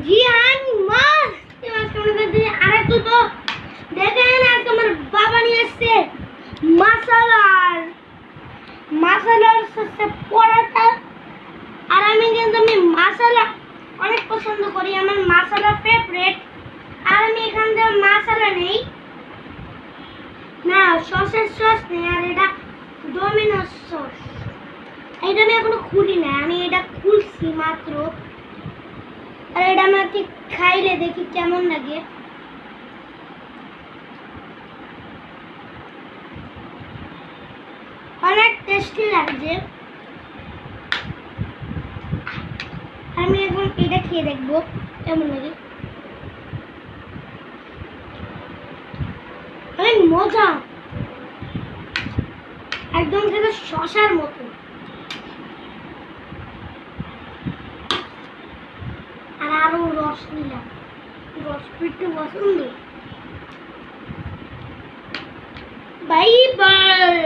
জি আমি মাছ আরেকটু তো দেখেন আজকে আমার বাবা নিয়ে এসছে মাসালার সাথে পরাটা। আর আমি মাসালা অনেক পছন্দ করি, আমার মাসালা ফেভারিট। আর আমি এখান থেকে মাসালা নেই না, সসের সস নেই, আর এটা ডোমিনোস সস। এটা আমি এখনো খুলি না, আমি এটা খুলছি মাত্র। আর এটা আমাকে খাইলে দেখি কেমন লাগে। অনেক টেস্টি লাগছে। আমি এখন এটা খেয়ে দেখবো কেমন লাগে। অনেক মজা, একদম খেতে শসার মতো। আর আরো রস নিলাম, রস পেতে পছন্দ। Bye bye.